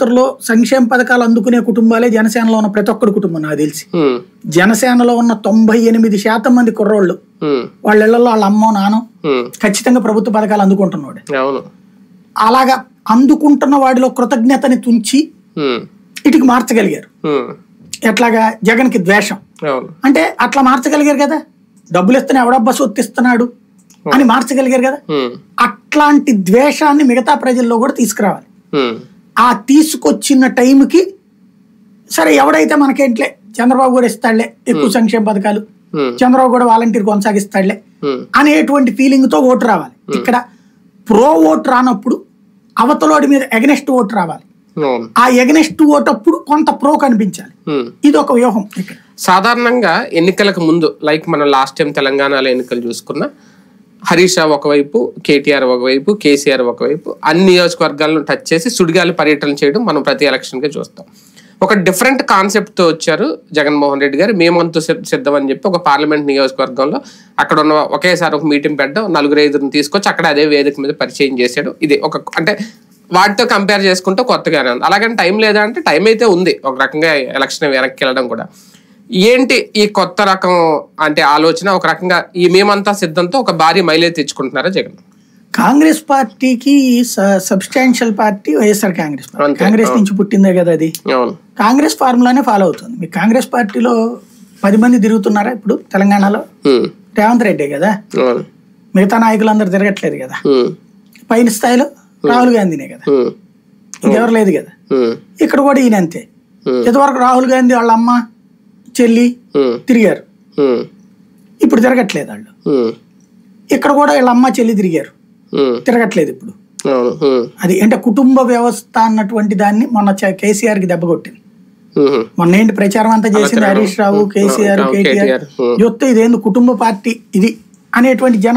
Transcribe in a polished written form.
చరిత్రలో సంక్షేమ పథకాలు అందుకునే కుటుంబాలే జనసేనలో ఉన్న ప్రతి ఒక్కడి కుటుంబం నాకు తెలిసి. జనసేనలో ఉన్న 98% మంది కుర్రోళ్ళు వాళ్ళ ఇళ్లలో వాళ్ళ అమ్మో నానో ఖచ్చితంగా ప్రభుత్వ పథకాలు అందుకుంటున్నాడు. అలాగా అందుకుంటున్న వాడిలో కృతజ్ఞతని తుంచి ఇటుకి మార్చగలిగారు. ఎట్లాగా జగన్ కి ద్వేషం అంటే అట్లా మార్చగలిగారు కదా. డబ్బులు ఇస్తేనే ఎవడబ్బా సొత్తిస్తున్నాడు అని మార్చగలిగారు కదా. అట్లాంటి ద్వేషాన్ని మిగతా ప్రజల్లో కూడా తీసుకురావాలి. ఆ తీసుకొచ్చిన టైంకి సరే ఎవడైతే మనకేంట్లే చంద్రబాబు కూడా ఇస్తాడులే ఎక్కువ సంక్షేమ పథకాలు, చంద్రబాబు కూడా వాలంటీర్ కొనసాగిస్తాడులే అనేటువంటి ఫీలింగ్ తో ఓటు రావాలి. ఇక్కడ ప్రో ఓటు రానప్పుడు అవతలోడి మీద ఎగనెస్ట్ ఓటు రావాలి. ఆ ఎగనెస్ట్ ఓటు అప్పుడు కొంత ప్రో కనిపించాలి. ఇది ఒక వ్యూహం. ఇక్కడ సాధారణంగా ఎన్నికలకు ముందు లైక్ మనం లాస్ట్ టైం తెలంగాణలో ఎన్నికలు చూసుకున్నా హరీష్ రావు ఒకవైపు, కేటీఆర్ ఒకవైపు, కేసీఆర్ ఒకవైపు అన్ని నియోజకవర్గాలను టచ్ చేసి సుడిగాలి పర్యటన చేయడం మనం ప్రతి ఎలక్షన్ గా చూస్తాం. ఒక డిఫరెంట్ కాన్సెప్ట్ తో వచ్చారు జగన్మోహన్ రెడ్డి గారు. మేమంతు సిద్ధం అని చెప్పి ఒక పార్లమెంట్ నియోజకవర్గంలో అక్కడ ఉన్న ఒకేసారి ఒక మీటింగ్ పెట్టడం, 4-5 తీసుకొచ్చి అక్కడ అదే వేదిక మీద పరిచయం చేశాడు. ఇది ఒక అంటే వాటితో కంపేర్ చేసుకుంటే కొత్తగానే ఉంది. అలాగని టైం లేదా అంటే టైం అయితే ఉంది. ఒక రకంగా ఎలక్షన్ వెనక్కి వెళ్ళడం కూడా ఏంటి ఈ కొత్త రకం అంటే ఆలోచన, ఒక రకంగా ఈ మేమంతా సిద్ధంతో ఒక భారీ మైలేజ్ తెచ్చుకుంటున్నారా జగన్? కాంగ్రెస్ పార్టీకి substantial party YSR Congress party. Congress నుంచి పుట్టిందే కదా అది. కాంగ్రెస్ ఫార్ములానే ఫాలో అవుతుంది. మీ కాంగ్రెస్ పార్టీలో 10 మంది తిరుగుతున్నారా ఇప్పుడు తెలంగాణలో? రేవంత్ రెడ్డి కదా, మిగతా నాయకులందరూ తిరగట్లేదు కదా. పైన స్థాయిలో రాహుల్ గాంధీనే కదా, ఇంకెవరు లేదు కదా. ఇక్కడ కూడా ఈయన అంతే. ఇంతవరకు రాహుల్ గాంధీ వాళ్ళ అమ్మ చెల్లి తిరిగారు, ఇప్పుడు తిరగట్లేదు వాళ్ళు. ఇక్కడ కూడా వీళ్ళ అమ్మ చెల్లి తిరిగారు, తిరగట్లేదు ఇప్పుడు. అది అంటే కుటుంబ వ్యవస్థ అన్నటువంటి దాన్ని మొన్న కేసీఆర్ కి దెబ్బ కొట్టింది. మొన్న ఏంటి ప్రచారం అంతా చేసింది హరీష్ రావు, కేసీఆర్, కేటీఆర్. చూస్తే ఇదేంది కుటుంబ పార్టీ ఇది అనేటువంటి జనం